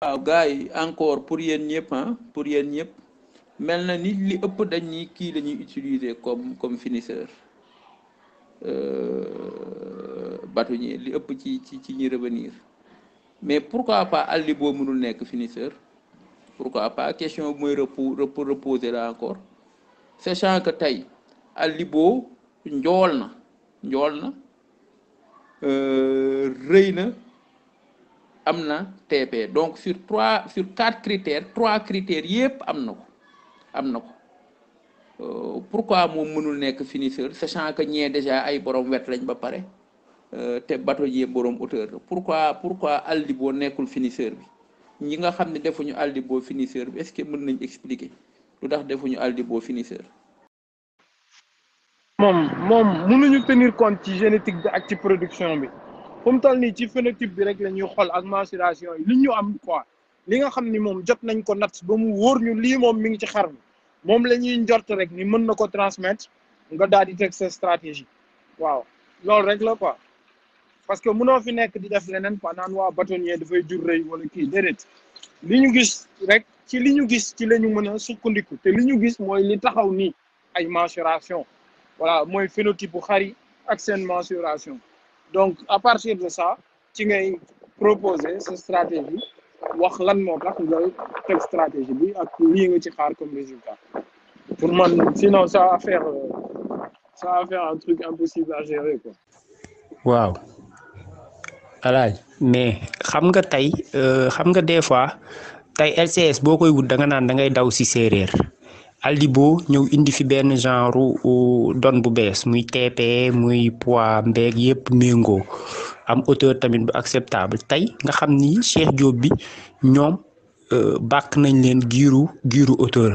waaw gars yi encore pour yéen ñëpp pour yéen ñëpp mel na ni li ëpp dañ ni kii la ñuy utiliser comme finisseur bâtonnier li ëpp ci ñi revenir mais pourquoi pas Alibo mënul nekk finisseur pourquoi pas question bu mooy reposer la encore sachant que tey Alibo njool na rëy na am na TP donc sur 4 critères 3 critères yépp am na ko pourquoi moom mënul nekk finisseur sachant que ñee déjà ay borom wet lañ ba pare te bâtonnier borom hauteur pourquoi Alibo nekkul finisseur bi ñi nga xam ne defuñu Alibo finisseur bi est-ce que mën nañ expliquer lu tax defuñu Alibo finisseur. moom mënuñu tenir compte ci génétique bi ak ci production bi fu mu toll nii ci phénotype bi rek la ñuy xool ak mensuration yi li ñu am quoi li nga xam ni moom jot nañ ko natt ba mu wóor ñu lii moom mi ngi ci xar mi moom la ñuy njort rek ni mën na ko transmettre nga daal di teg sa stratégie waaw loolu rek la quoi parce que mënoo fi nekk di def leneen quoi naan waa bâtonnier dafay jur rëy wala kii déedéet li ñu gis rek ci li ñu gis ci la ñu mën a sukkandiku te li ñu gis mooy li taxaw nii ay mensuration voilà mooy phénotype bu xar yi ak seen mensuration donc à partir de ça ci ngay proposer sa stratégie wax lan moo tax nga teg stratégie bi ak lii nga ci xaar comme résultat pour man sinon ça va faire un truc impossible à gérer quoi. waaw alaaj mais xam nga tey xam nga des fois tey LCS boo koy wut da nga naan da ngay daw si séeréer Alibo ñëw indi fi benn genre don bu bees muy TP muy poids mbeeg yëpp méngoo am hauteur tamit bu acceptable tey nga xam ni Cheikh Diop bi ñoom bàkk nañ leen giiru hauteur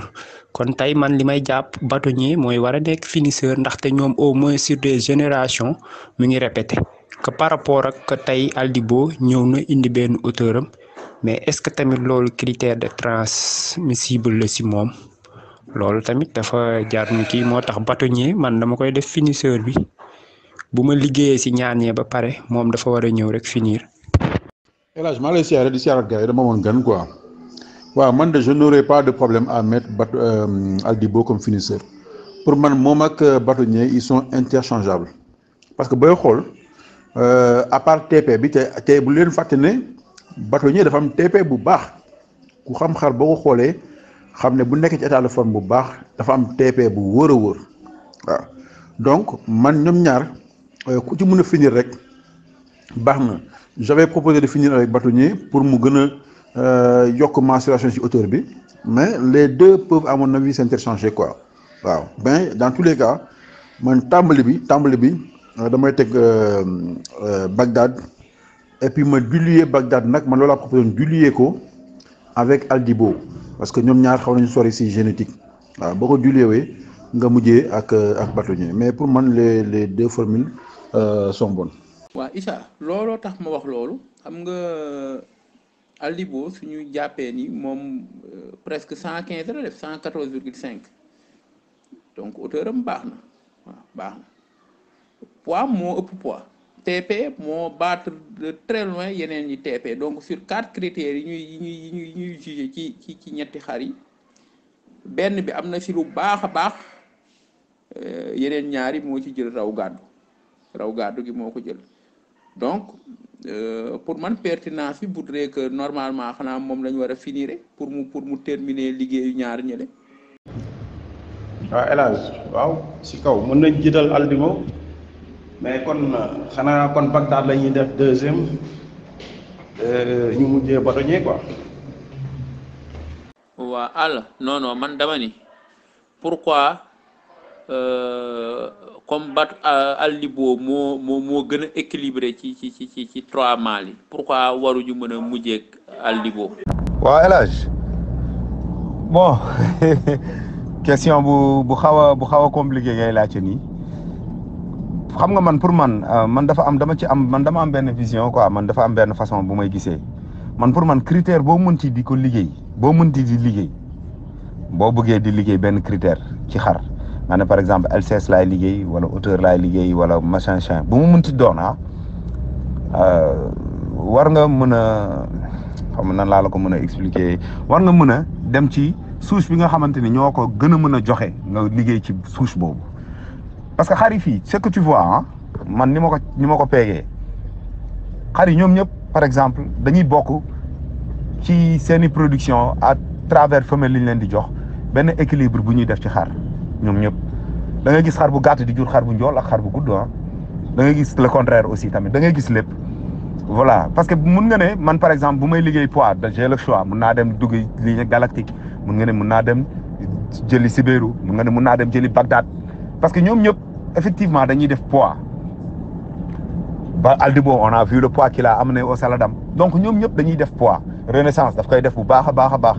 kon tey man li may jàpp bâtonnier mooy war a nekk finisseur ndaxte ñoom au moins sur des générations mu ngi répété que par rapport ak tey Alibo ñëw na indi benn hauteur am mais est-ce que tamit loolu critère de transmissible la si moom loolu tamit dafa jaar ni kii moo tax bâtonnier man dama koy def finisseur bi bu ma liggéeyee si ñaanee ba pare moom dafa war a ñëw rek finir. El Hadj maa lay siyaare di siyaare gars yi dama woon gan quoi waaw man de je n'aurais pas de problème à mettre Alibo comme finisseur pour man moom ak bâtonnier ils sont interchangeables parce que booy xool à part TP bi te bu leen fàtte ne bâtonnier dafa am TP bu baax ku xam xar boo ko xoolee. xam ne bu nekk ci état de forme bu baax dafa am TP bu wóor a wóor waaw donc man ñoom ñaar ku ci mën a finir rek baax na j'avais proposé de finir avec bâtonnier pour mu gën a yokk mensuration ci hauteur bi mais les deux peuvent à mon avis s'interchanger quoi waaw ben dans tous les cas man tàmbali bi damay teg Bagdad et puis ma diluer Bagdad nag man loolu laa proposé diluer ko avec Alibo parce que ñoom ñaar xaw nañu sori ci génétique waaw boo ko dilué nga mujjee ak bâtonnier mais pour man les deux formules sont bonnes. waaw Issa looloo tax ma wax loolu xam nga Alibo suñu jàppee ni moom presque 115 la def 114,5 donc hauteur am baax na waaw baax na poids moo ëpp poids TP moo battre de très loin yeneen ñi TP donc sur 4 critères yi ñuy jugé ci ñetti xar yi benn bi am na si lu baax a baax yeneen ñaari moo ci jël raw gàddu gi moo ko jël donc pour man pertinence bi voudrait que normalement xanaa moom la ñu war a finir pour mu terminer liggéeyu ñaar ñële. waaw El Hadj waaw si kaw mën nañ jiital Alibo mais kon xanaa kon Bagdad la ñuy def deuxième ñu mujjee bâtonnier quoi. waa àll non man dama ni pourquoi comme Alibo moo gën a équilibré ci 3 mâles yi pourquoi waruñu mën a mujjee Alibo. waaw El Hadj bon question bu xaw a compliqué ngay laajte nii. xam nga man pour man dama am benn vision quoi man dafa am benn façon bu may gisee man pour man critère boo mënti di ko liggéey boo mënti di liggéey boo bëggee di liggéey benn critère ci xar nga ne par exemple LCS laay liggéey wala hauteur laay liggéey wala machin bu mu mënti doon war nga mën a xam nan laa la ko mën a expliquer war nga mën a dem ci souche bi nga xamante ni ñoo ko gën a mën a joxe nga liggéey ci souche boobu parce que xar yi fii ce que tu vois ah man ni ma ko peegee xar yi ñoom ñëpp par exemple dañuy bokk ci seeni production à travers femelle li ñu leen di jox benn équilibre bu ñuy def ci xar ñoom ñëpp da ngay gis xar bu gàtt di jur xar bu njool ak xar bu gudd ah da ngay gis le contraire aussi tamit da ngay gis lépp voilà parce que mun nga ne man par exemple bu may liggéey poids j'ai le choix mun naa dem dugg ligne galactique mun nga ne mun naa dem jëli Sibéru mun nga ne mun naa dem jëli Bagdad parce que ñoom ñëpp effectivement dañuy def poids ba Aldibo on a vu le poids qu'il a amené au Saladam donc ñoom ñëpp dañuy def poids Renaissance daf koy def bu baax a baax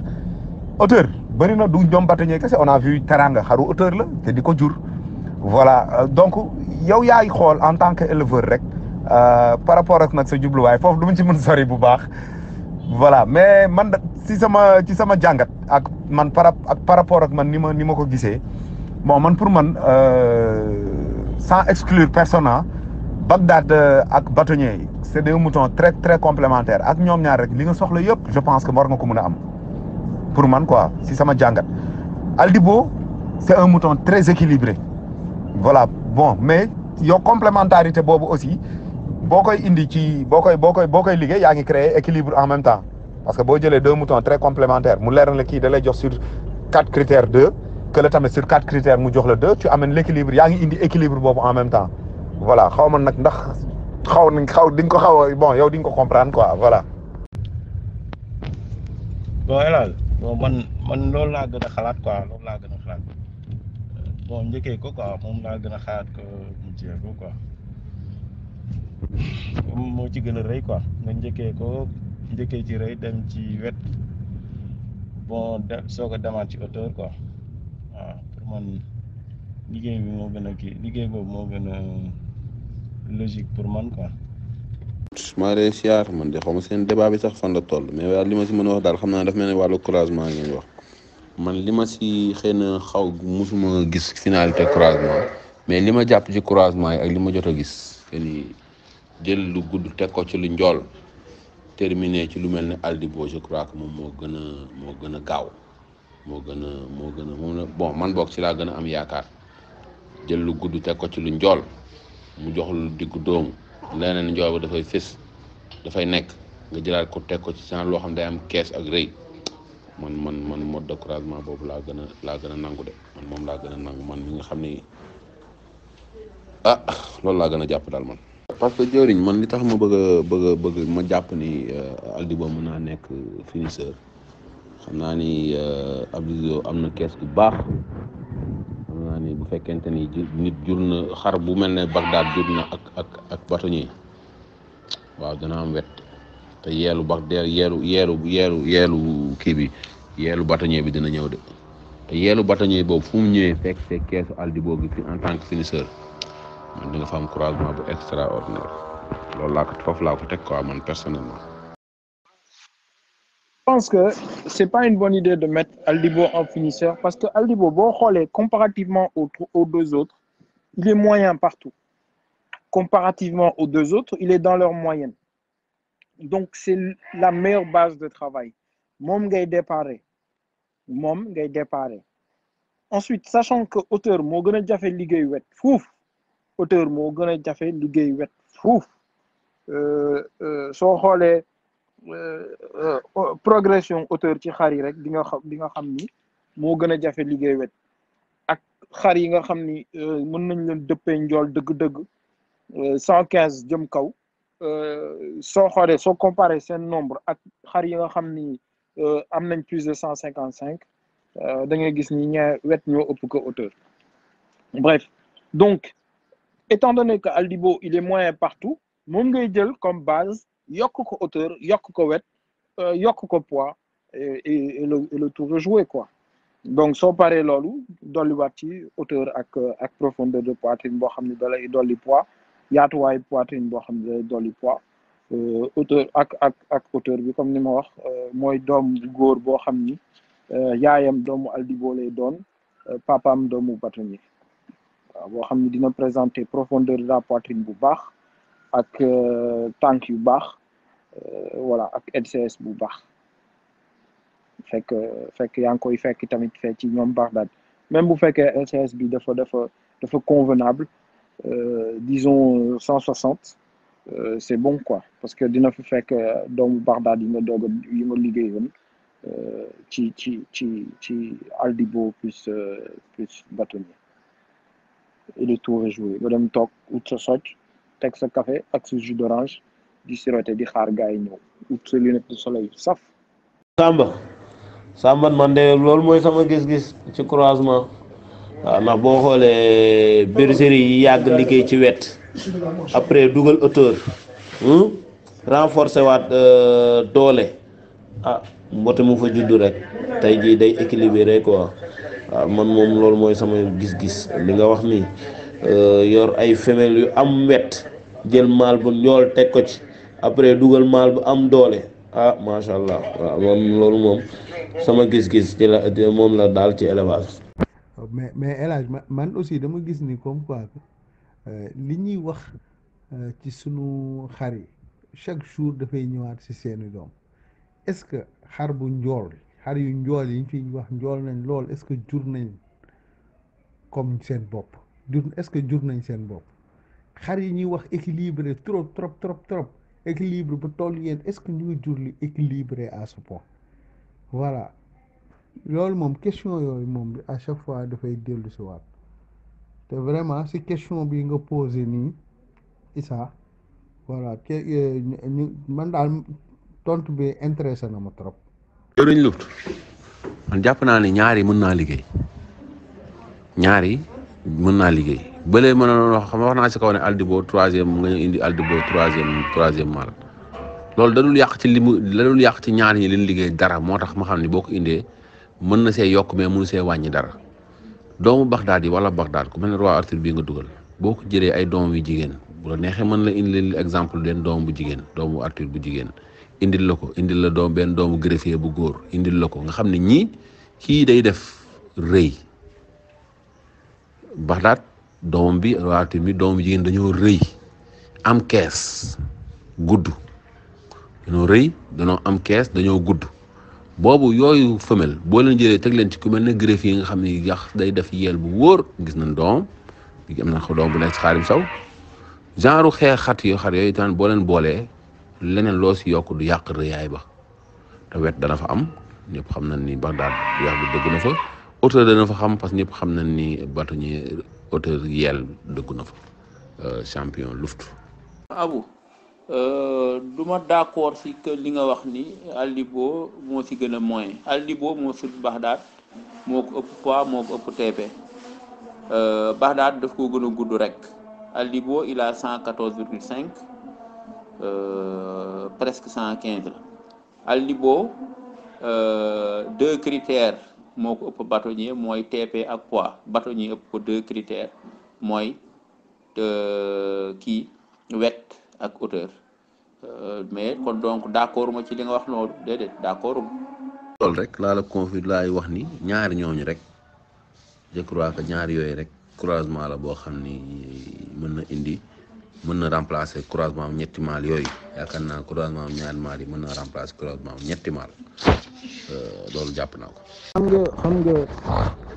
hauteur bëri na du ñoom bâtonnier kese on a vu Teranga xaru hauteur la te di ko jur voilà donc yow yaay xool en tant que éleveur rek par rapport ak nag sa jubluwaay foofu du ma ci mën sori bu baax voilà mais man ci sama jàngat ak man par rapport ak man ni ma ko gisee bon man pour man sans exclure personne Bagdad ak bâtonnier yi c'est des moutons très très complémentaires ak ñoom ñaar rek li nga soxla yëpp je pense que war nga ko mën a am pour man quoi si sama jàngat Aldibo c'est un mouton très équilibré voilà bon mais yow complémentarité boobu aussi boo koy indi ci boo koy liggéey yaa ngi créer équilibre en même temps parce que boo jëlee 2 moutons très complémentaires mu leer na la kii da lay jox sur 4 critères 2 que la tamit sur 4 critères mu jox la 2 tu amènes l'équilibre yaa ngi indi équilibre boobu en même temps voilà xaw ma nag ndax di nga ko xaw a bon yow di nga ko comprendre quoi voilà. bon El bon man loolu laa gën a xalaat quoi bon njëkkee ko quoi moom laa gën a xalaat ko mujjee ko quoi moo ci gën a rëy quoi nga njëkkee ci rëy dem ci wet bon soo ko demaat ci hauteur quoi waaw pour man liggéey bi moo gën a liggéey boobu moo gën a logique pour man quoi. maa ngi siyaar man de xaw ma seen débat bi sax fan la toll mais waaye li ma si mën a wax daal xam naa daf mel ne wàllu croisement ngeen wax man li ma si xëy na musuma gis finalité croisement mais li ma jàpp ci croisement yi ak li ma jot a gis que ni jël lu gudd teg ko ci lu njool terminé ci lu mel ne Aldibo je crois que moom moo gën a gaaw moom la bon man boog ci laa gën a am yaakaar jël lu gudd teg ko ci lu njool mu jox lu diggu doomu leneen njool ba dafay fés dafay nekk nga jëlaat ko teg ko ci genre loo xam day am kees ak rëy man mode de croisement boobu laa gën a nangu de man moom laa gën a nangu man mi nga xam ni loolu laa gën a jàpp daal man. parce que jëriñ man li tax ma bëgg ma jàpp ni Aldibo mën naa nekk finisseur xam naa ni Abdou am na kees bu baax xam naa ni bu fekkente ni nit jur na xar bu mel ne Bagdad jur na ak bâtonnier waaw dana am wet te yeelu kii bi yeelu bâtonnier bi dina ñëw de te yeelu bâtonnier boobu fu mu ñëwee fekk keesu Aldibo gi en tant que finisseur man di nga fa am croisement bu extraordinaire loolu foofu laa ko teg quoi man personnellement. Je pense que c'est pas une bonne idée de mettre Aldibo en finisseur parce que Aldibo boo xoolee comparativement aux deux autres il est moyen partout comparativement aux deux autres il est dans leur moyenne donc c'est la meilleure base de travail moom ngay déparé ensuite sachant que hauteur moo gën a jafe liggéey wet fuuf hauteur moo gën a jafe liggéey wet fuuf soo xoolee progression hauteur ci xar yi rek di nga xam ni moo gën a jafe liggéey wet ak xar yi nga xam ni mën nañ leen dëppee njool dëgg-dëgg 115 jëm kaw soo xoolee soo comparé seen nombre ak xar yi nga xam ni am nañ plus de 155 da ngay gis ni wet ñoo ëpp que hauteur bref donc étant donné que Aldibo il est moyen partout moom ngay jël comme base yokk ko hauteur yokk ko wet yokk ko poids et le tour est joué quoi donc soo paree loolu dolliwaat ci hauteur ak profondeur de poitrine boo xam ne da lay dolli poids yaatuwaayu poitrine boo xam ne da lay dolli poids hauteur ak hauteur bi comme ni ma wax mooy doom góor boo xam ni yaayam doomu Aldibo lay doon papaam doomu bâtonnier waaw boo xam ni dina présenter profondeur de la poitrine bu baax ak tànk yu baax voilà ak LCS bu baax fekk yaa ngi koy fekk tamit fee ci ñoom Bagdad même bu fekkee LCS bi dafa convenable disons 160 c'est bon quoi parce que dina fi fekk doomu Bagdad yi nga liggéeyoon ci Aldibo plus bâtonnier et le tour est joué nga dem toog ut sa socc teg sa café ak sa jus d'orange di siroté di xaar gars yi ñëw ut sa lunette de soleil saf. Samba man de loolu mooy sama gis-gis ci croisement waaw ndax boo xoolee bergerie yi yàgg liggéey ci wet après dugal hauteur renforcer waat doole mbote mu fa juddu rek tey jii day équilibré quoi waaw man moom loolu mooy sama gis-gis li nga wax ni yor ay femelles yu am wet jël mâle bu njool teg ko ci après dugal mâle bu am doole macha allah waaw moom loolu moom sama gis-gis ci la moom la daal ci élevage. mais El Hadj man aussi dama gis ni comme quoi li ñuy wax ci sunu xar yi chaque jour dafay ñëwaat ci seeni doom est-ce que xar bu njool xar yu njool yi ñu fiy wax njool nañ lool est-ce que jur nañ comme seen bopp est-ce que jur nañ seen bopp xar yi ñuy wax équilibré trop équilibre ba toll yéen est-ce que ñu ngi jur li équilibré à ce point voilà loolu moom question yooyu moom à chaque fois dafay dellu si waat te vraiment si question bi nga posé nii Issa voilà man daal tontu bi intéressé na ma trop. jëriñ luft man jàpp naa ne ñaar yi mën naa liggéey bële mën na wax naa si kaw ne Aldibo troisième nga ñu indi Aldibo troisième mal loolu dadul yàq ci ñaar ñi leen liggéey dara moo tax ma xam ne boo ko indee mën na see yokk mais mënu see wàññi dara doomu Bagdad yi wala Bagdad ku mel ne roi Arthur bii nga dugal boo ko jëlee ay doom yu jigéen bu la neexee mën la indil exemple leen doom bu jigéen doomu Arthur bu jigéen indil la benn doomu greffier bu góor indil la ko nga xam ne ñii kii day def rëy Bagdad doomam bi roi Arthur bi doomu jigéen dañoo rëy am kees gudd dañoo am kees dañoo gudd boobu yooyu femelle boo leen jëlee teg leen ci ku mel ne greffier yi nga xam ne yax day def yeel bu wóor gis nañ doom bi am na doom bu nekk ci Xaadim Saw genre xar yooyu tamit boo leen boolee leneen loo si yokk du yàq rëyaay ba te wet dana fa am ñëpp xam nañ ni Bagdad yax bi dëgg na fa hauteur dana fa xam parce que ñëpp xam nañ ni bâtonnier hauteur yeel dëgg na fa champion luft. Abou duma d'accord si que li nga wax ni Aldibo moo si gën a moyen Aldibo moo sut Bagdad moo ko ëpp poids moo ko ëpp TP Bagdad daf ko gën a gudd rek Aldibo il a 114,5 presque 115 la Aldibo deux critères moo ko ëpp bâtonnier mooy TP ak poids bâtonnier ëpp ko deux critères mooy kii wet ak hauteur mais kon donc d'accord ma ci li nga wax loolu déedéet d'accord loolu rek laa la confirme laay wax ni ñaari ñooñu rek je crois que ñaari yooyu rek croisement la boo xam ni mën na remplacer croisement ñetti maal yooyu yaakaar naa croisement ñaari maal yi mën na remplacer croisement ñetti maal loolu jàpp naa ko. xam nga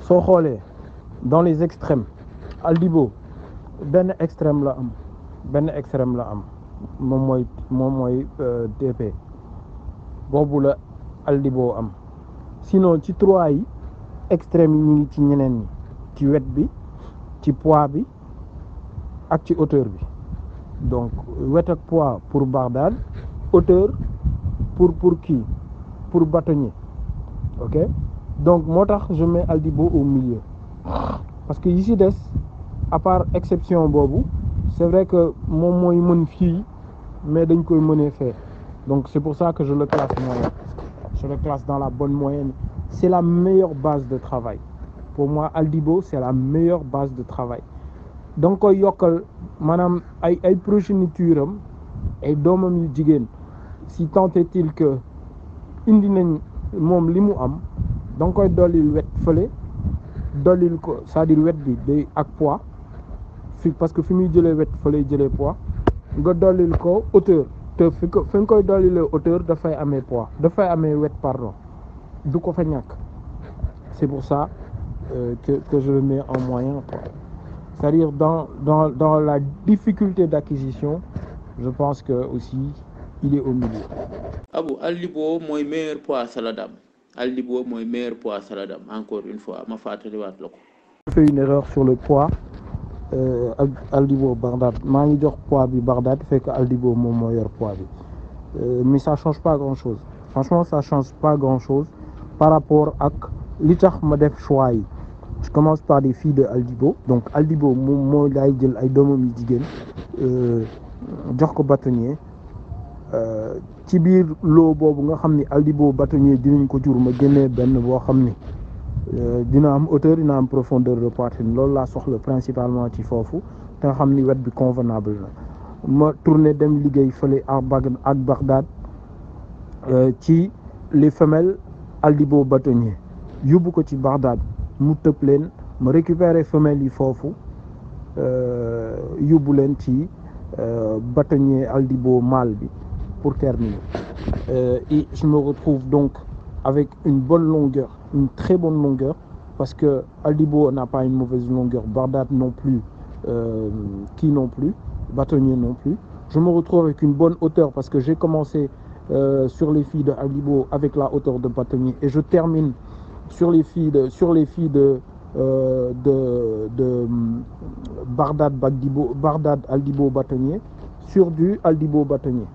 soo xoolee dans les extrêmes Aldibo benn extrême la am moom mooy TP boobu la Aldibo am sinon ci trois yi extrême yi ñu ngi ci ñeneen ñi ci wet bi ci poids bi ak ci hauteur bi donc wet ak poids pour Bagdad hauteur pour bâtonnier ok donc moo tax je mets Aldibo au milieu parce que yi ci des à part exception boobu c'est vrai que moom mooy mën fii mais dañ koy mënee fee donc c'est pour ça que je le classe moyen je le classe dans la bonne moyenne c'est la meilleure base de travail pour moi Aldibo c'est la meilleure base de travail da nga koy yokkal maanaam ay progéniture am ay doomam yu jigéen si tant est-il que indi nañ moom li mu am da nga koy dollil wet fële dollil ko c'est-à-dire wet bi day ak poids parce que fi muy jëlee wet fa lay jëlee poids nga dollil ko hauteur te fi nga koy dolli hauteur dafay amee poids dafay amee wet pardon du ko fa ñàkk. C'est pour ça que je le mets en moyen, quoi. C'est-à-dire dans la difficulté d'acquisition, je pense que aussi il est au milieu. Abu Aldibo mooy meilleur poids saladam Aldibo mooy meilleur poids saladam encore une fois ma fàttaliwaat la ko. J'ai fait une erreur sur le poids Aldibo Bagdad maa ngi jox poids bi Bagdad fekk Aldibo moom moo yor poids bi mais ça change pas grand-chose franchement ça change pas grand-chose par rapport ak li tax ma def choix yi. Je commence par des filles de Aldibo donc Aldibo moom moo lay jël ay doomam yu jigéen jox ko bâtonnier ci biir loo boobu nga xam ni Aldibo bâtonnier dinañ ko jur ma génnee benn boo xam ni dina am hauteur dina am profondeur de poitrine loolu laa soxla principalement ci foofu te nga xam ni wet bi convenable na ma tourné dem liggéey fële ak Bagdad ci les femelles Aldibo bâtonnier yóbbu ko ci Bagdad mu tëb leen ma récupérer femelles yi foofu yóbbu leen ci bâtonnier Aldibo mâle bi pour terminer et je me retrouve donc avec une bonne longueur une très bonne longueur parce que Aldibo n'a pas une mauvaise longueur Bagdad non plus qui non plus bâtonnier non plus je me retrouve avec une bonne hauteur parce que j'ai commencé sur les filles de Aldibo avec la hauteur de bâtonnier et je termine sur les filles de Bagdad Aldibo bâtonnier sur du Aldibo bâtonnier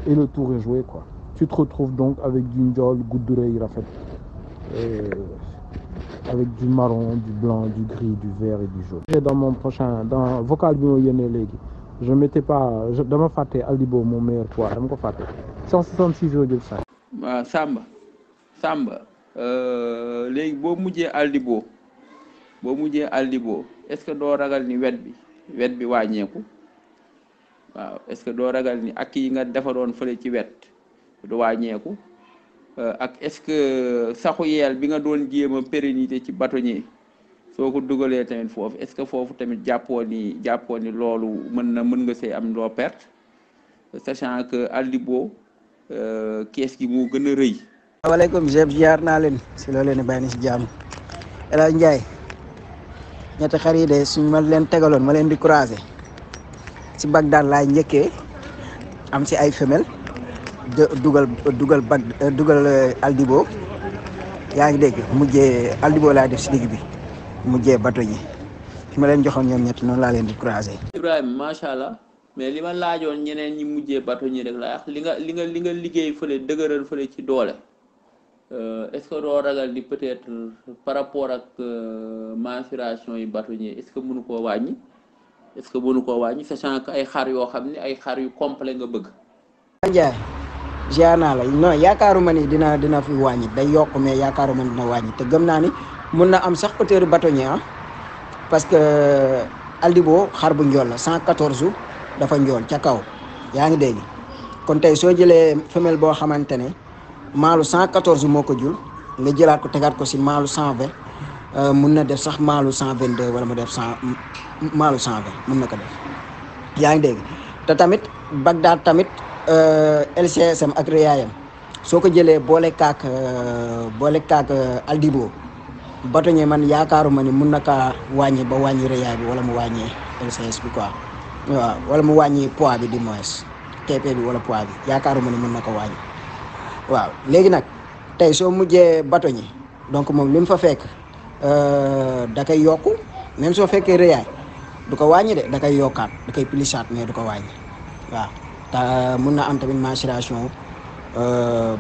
et le tour est joué quoi. Tu te retrouves donc avec du njool gudd rëy rafet avec du marron, du blanc, du gris, du vert et du jaune. Dans mon prochain dans vocal bi ma yónnee léegi je mettais pas dama fàtte Aldibo mon meilleur poids dama ko fàtte 166,5. waaw Samba léegi boo mujjee Aldibo est-ce que doo ragal ni wet bi wàññeeku waaw est-ce que doo ragal ni ak yi nga defaroon fële ci wet du wàññeeku ak est-ce que saxu yeel bi nga doon jéem a pérennité ci bâtonnier soo ko dugalee tamit foofu est-ce que foofu tamit jàppoo ni loolu mën nga see am loo perte sachant que Aldibo kees gi moo gën a rëy. asalaamaaleykum Jeb ziar naa leen si loo leen di bàyyi si jàmm El Hadj Ndiaye ñetti xar yi de suñ ma leen tegaloon ma leen di croiser si Bagdad laay njëkkee am si ay femelles dugal Aldibo yaa ngi dégg mujjee Aldibo laa def si digg bi mujjee bâtonnier fi ma leen joxoon ñoom ñett noonu laa leen di croiser. Ibrahima macha allah mais li ma laajoon ñeneen ñi mujjee bâtonnier rek laa wax li nga liggéey fële dëgëral fële ci doole. Est-ce que doo ragal ni peut-être par rapport ak mensuration yi bâtonnier est-ce que mënu koo wàññi sachant que ay xar yoo xam ne ay xar yu complet nga bëgg. Ndiaye ziar naa la non yaakaaruma ni dina fi wàññi day yokk mais yaakaaruma ni dina wàññi te gëm naa ni mun na am sax hauteur bâtonnier parce que Aldibo xar bu njool la 114 dafa njool ca kaw yaa ngi dégg kon tey soo jëlee femelle boo xamante ne. maalu 114 moo ko jur nga jëlaat ko tegaat ko si maalu 120 mun na def sax maalu 122 wala mu def maalu 120 mun na ko def yaa ngi dégg te tamit Bagdad tamit LCSM ak réyaayam soo ko jëlee boole kaak Aldibo bâtonnier man yaakaaruma ni mun na kaa wàññi ba wàññi réyaay bi wala mu wàññi LCS bi quoi waaw wala mu wàññi poids bi du moins TP bi wala poids bi yaakaaruma ni mun na ko wàññi. waaw léegi nag tey soo mujjee bâtonnier donc moom li mu fa fekk da koy yokku même soo fekkee rëyaay du ko wàññi de da koy yokkaat da koy plissaat mais du ko wàññi waaw te mun na am tamit maturation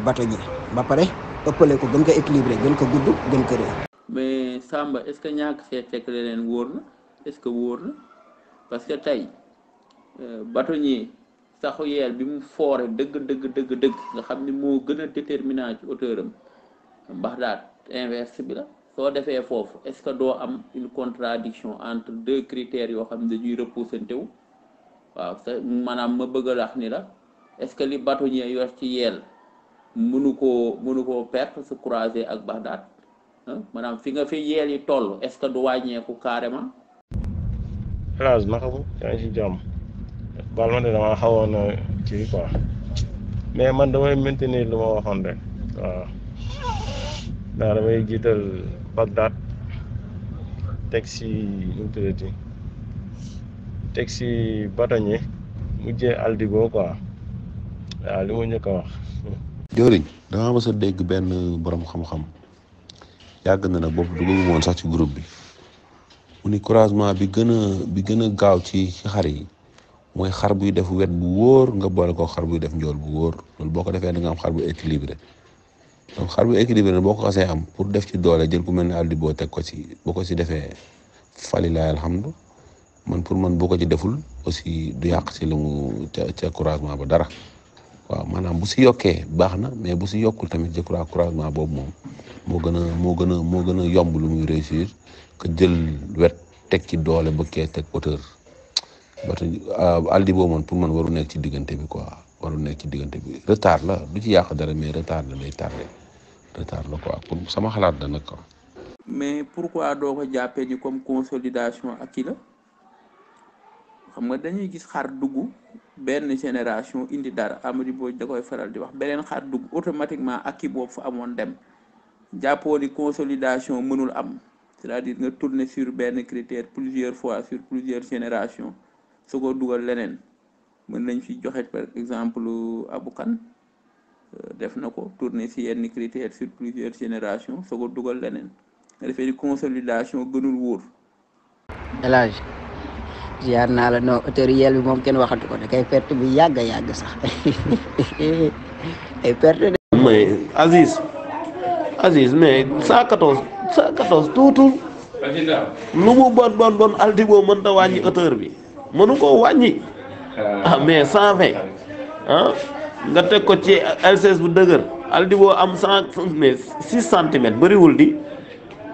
bâtonnier ba pare ëppale ko gën ko équilibré gën ko gudd gën ko rëy. mais Samba est-ce que ñàkk see fekk leneen wóor na est-ce que wóor na parce que tey bâtonnier. saxu yeel bi mu foore dëgg nga xam ni moo gën a déterminant ci hauteur am Bagdad inverse bi la soo defee foofu est-ce que doo am une contradiction entre deux critères yoo xam ne dañuy repoussante wu waaw maanaam ma bëgg a wax ni la est-ce que li bâtonnier yor ci yeel mënu koo perte su croiser ak Bagdad maanaam fi nga fi yeel yi toll est-ce que du wàññeeku carrément. hélas naka mu yaa ngi si jàmm baal ma ne dama xawoon kii quoi mais man damay maintenir lu ma waxoon rek waaw ndax damay jiital Bagdad teg si nu mu tuddati teg si bâtonnier mujjee Aldibo quoi waaw li ma njëkk a wax. jëwriñ dama mës a dégg benn borom xam-xam yàgg na nag boobu dugg woon sax ci groupe bi mu ni croisement bi gën a gaaw ci xar yi mooy xar buy def wet bu wóor nga boole ko xar buy def njool bu wóor loolu boo ko defee da nga am xar bu équilibré donc xar bu équilibré boo ko xasee am pour def ci doole jël ku mel ne Aldibo teg ko ci boo ko ci defee falilaay alhamdu man pour man boo ko ci deful aussi du yàq ci lu mu ca croisement ba dara waaw maanaam bu si yokkee baax na mais bu si yokkul tamit je crois croisement boobu moom moo gën a yomb lu muy réussir que jël wet teg ci doole bëggee teg hauteur batu Aldibo man pour man waru nekk ci diggante bi quoi waru nekk ci diggante bi retard la du ci yàq dara mais retard la day tardé retard la quoi pour sama xalaat da nag quoi. mais pourquoi doo ko jàppee ni comme consolidation ak kii la xam nga dañuy gis xar dugg benn génération indi dara Amady Booj da koy faral di wax beneen xar dugg automatiquement ak kii boobu fa amoon dem jàppoo ni consolidation mënul am c'est-à-dire nga tourner sur benn critère plusieurs fois sur plusieurs générations su ko dugal leneen mën nañ fi joxe par exemple Aboukan def na ko tourner si yenn critères sur plusieurs générations su ko dugal leneen nga defee ni consolidation gënul wóor. El Hadj ziar naa la non autoriyel bi moom kenn waxatu ko da kay perte bi yàgg sax ay perte de. mais Aziz mais 114 tuutul lu mu bon Aldibo mënta wàññi hauteur bi mënu ko wàññi mais 120 nga teg ko ci L16 bu dëgër Aldibo am 6 centimètres bëriwul di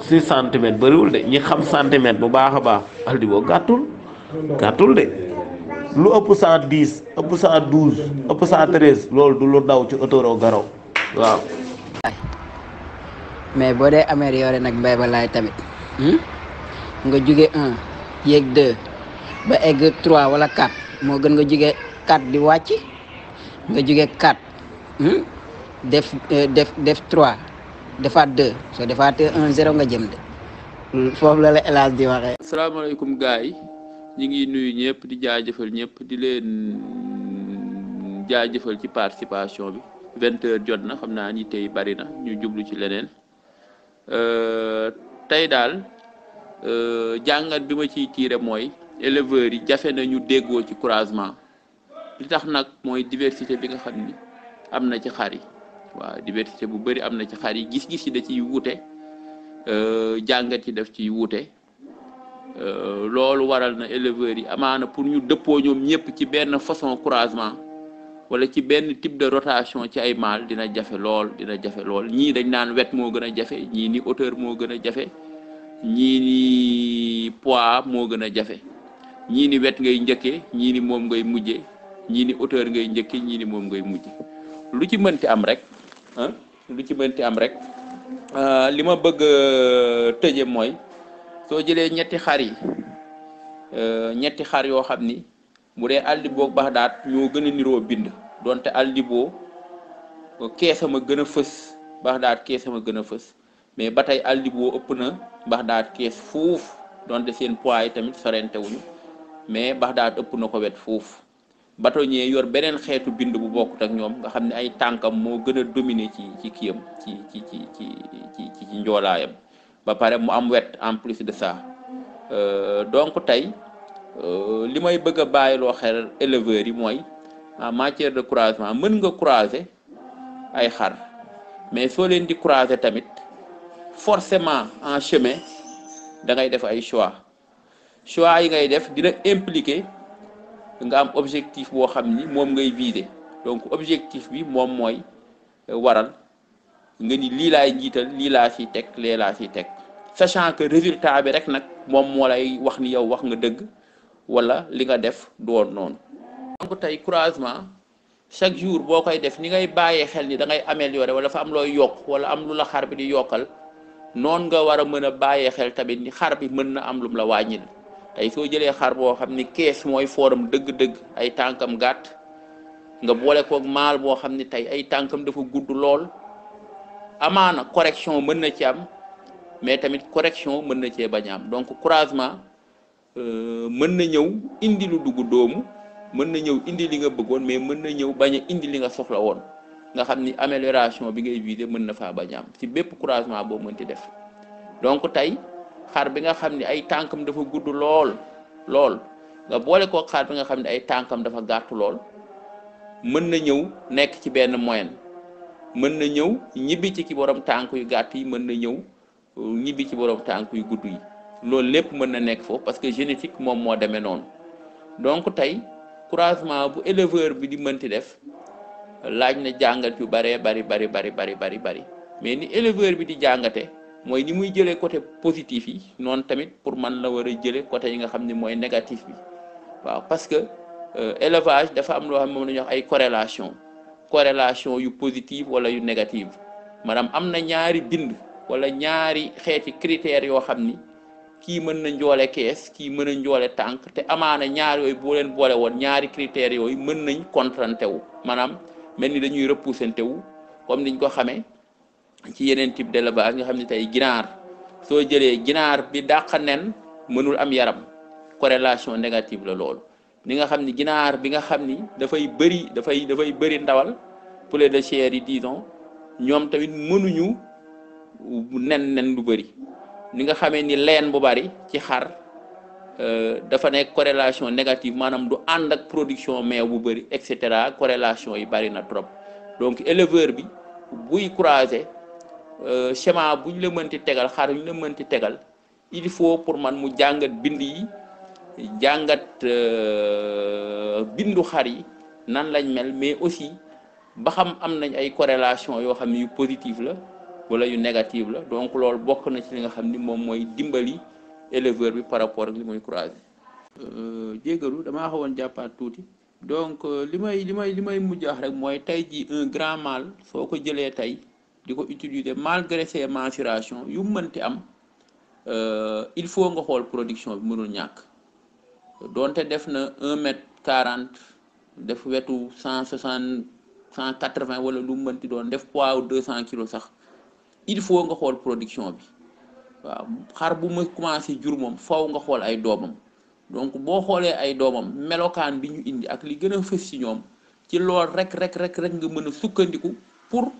6 centimètres bëriwul de ñi xam centimètre bu baax a baax Aldibo gàttul de lu ëpp 110 ëpp 112 ëpp 113 loolu du lu daw ci hauteur garaw waaw. mais boo dee amélioré nag mbay ba laay tamit nga jóge 1 yéeg 2 ba egg 3 wala 4 moo gën nga jóge 4 di wàcc nga jóge 4 def 3 defaat 2 soo defaatee 1-0 nga jëm de foofu la El Hadj di waxee. asalaamaaleykum gars yi ñu ngi nuyu ñëpp di jaajëfal ñëpp di leen jaajëfal ci participation bi 20h jot na xam naa ni tey bari na ñu jublu ci leneen. tey daal jàngat bi ma ciy tiire mooy éleveurs yi jafe na ñu déggoo ci croisement li tax nag mooy diversité bi nga xam ni am na ci xar yi waaw diversité bu bëri am na ci xar yi gis-gis yi da ciy wuute jàngat yi daf ciy wuute loolu waral na éleveurs yi amaana pour ñu dëppoo ñoom ñëpp ci benn façon croisement wala ci benn type de rotation ci ay mâle dina jafe lool ñii dañ naan wet moo gën a jafe ñii ni hauteur moo gën a jafe ñii ni poids moo gën a jafe ñii ni wet ngay njëkkee ñii ni moom ngay mujje ñii ni hauteur ngay njëkkee ñii ni moom ngay mujje lu ci mënti am rek li ma bëgg tëje mooy soo jëlee ñetti xar yoo xam ni bu dee Aldibo ak Bagdad ñoo gën a niroo bind donte Aldibo keesam a gën a fës Bagdad keesam a gën a fës mais ba tey Aldibo ëpp na Bagdad kees fuuf donte seen poids yi tamit sorente wuñu mais Bagdad ëpp na ko wet fuuf bâtonnier yor beneen xeetu bind bu bokkut ak ñoom nga xam ne ay tànkam moo gën a dominer ci kiyam ci njoolaayam ba pare mu am wet en plus de ça donc tey li may bëgg a bàyyiloo xel éleveurs yi mooy en matière de croisement mën nga croiser ay xar mais soo leen di croiser tamit forcément en chemin da ngay def ay choix yi ngay def dina impliquer nga am objectif boo xam ni moom ngay viser donc objectif bi moom mooy waral nga ni lii laay jiital lii laa siy teg lee laa siy teg sachant que résultat bi rek nag moom moo lay wax ni yow wax nga dëgg wala li nga def doon noonu. donc tey croisement chaque jour boo koy def ni ngay bàyyee xel ni da ngay améliorer wala dafa am looy yokk wala am lu la xar bi di yokkal noonu nga war a mën a bàyyee xel tamit ni xar bi mën na am lum la wàññil tey soo jëlee xar boo xam ni kees mooy fooram dëgg-dëgg ay tànkam gàtt nga boole koog maal boo xam ni tey ay tànkam dafa gudd lool amaana correction mën na ci am mais tamit correction mën na cee bañ a am donc croisement mën na ñëw indi lu dugg doomu mën na ñëw indi li nga bëggoon mais mën na ñëw bañ a indi li nga soxla woon nga xam ni amélioration bi ngay viser mën na faa bañ a am ci bépp croisement boo mënti def donc tey xar bi nga xam ni ay tànkam dafa gudd lool nga boole koo xar bi nga xam ne ay tànkam dafa gàtt lool mën na ñëw nekk ci benn moyenne mën na ñëw ñibbi ci ki borom tànk yu gàtt yi mën na ñëw ñibbi ci borom tànk yu gudd yi loolu lépp mën na nekk foofu parce que génétique moom moo demee noonu donc tey croisement bu éleveur bi di mënti def laaj na jàngat yu bari mais ni éleveur bi di jàngate mooy ni muy jëlee côté positif yi noonu tamit pour man la war a jëlee côté yi nga xam ne mooy négatif bi waaw parce que élevage dafa am loo xam ne moom la ñuy wax ay corrélation yu positive wala yu négative maanaam am na ñaari bind wala ñaari xeeti critères yoo xam ni kii mën na njoole kees kii mën na njoole tànk te amaana ñaar yooyu boo leen boole woon ñaari critères yooyu mën nañ contrante wu maanaam mel ni dañuy repoussante wu comme niñ ko xamee ci yeneen type d'élevage nga xam ne tey ginaar soo jëlee ginaar bi dàq nen mënul am yaram corrélation négative la loolu ni nga xam ni ginaar bi nga xam ni dafay bëri ndawal poulet de chair yi disons ñoom tamit mënuñu nen lu bëri ni nga xamee ni leen bu bari ci xar dafa nekk corrélation négative maanaam du ànd ak production meew bu bëri et cetera corrélation yi bari na trop donc éleveur bi buy croiser schéma bu ñu la mënti tegal xar yu ñu la mënti tegal il faut pour man mu jàngat bind yi jàngat bindu xar yi nan lañ mel mais aussi ba xam am nañ ay corrélation yoo xam ne yu positive la wala yu négative la donc loolu bokk na ci li nga xam ni moom mooy dimbali éleveur bi par rapport ak li muy croiser. jégalu damaa xawoon jàppaat tuuti donc li may mujj wax rek mooy tey ji un grand mâle soo ko jëlee tey di ko utiliser malgré ses mensurations yu mënti am il faut nga xool production bi mënul ñàkk donte def na 1m40 def wetu 160 180 wala lu mënti doon def poids wu 200 kilos sax il faut nga xool production bi waaw xar bu ma commencé jur moom faw nga xool ay doomam donc boo xoolee ay doomam melokaan bi ñu indi ak li gën a fës ci ñoom ci lool rek nga mën a sukkandiku pour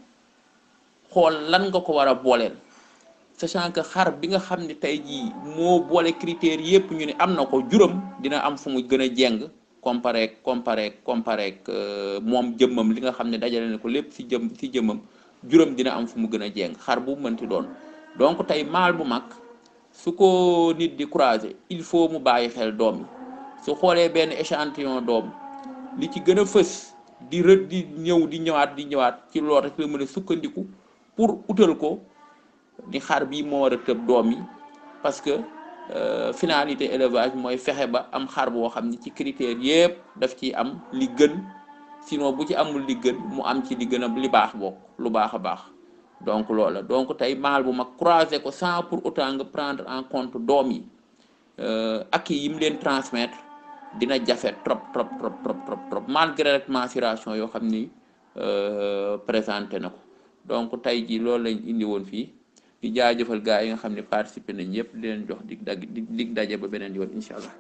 xool lan nga ko war a booleel sachant que xar bi nga xam ne tey jii moo boole critères yépp ñu ne am na ko juróom dina am fu mu gën a jeng comparé moom jëmmam li nga xam ne dajale na ko lépp ci jëmmam juróom dina am fu mu gën a jeng xar bu mënti doon donc tey mâle bu mag su ko nit di croiser il faut mu bàyyi xel doom yi su xoolee benn échantillon doom li ci gën a fës di ñëwaat ci loolu rek la mën a sukkandiku pour utal ko ni xar bi moo war a tëb doom yi parce que finalité élevage mooy fexe ba am xar boo xam ni ci critères yépp daf ciy am li gën sinon bu ci amul li gën mu am ci li gën a li baax bokk lu baax a baax donc loola donc tey mâle bu mag croiser ko sans pour autant nga prendre en compte doom yi ak yi mu leen transmettre dina jafe trop malgré rek mensuration yoo xam ni présenté na ko donc tey jii loolu lañ indi woon fii di jaajëfal gars yi nga xam ne participé nañ yëpp di leen jox dig daje ba beneen yoon incha allah.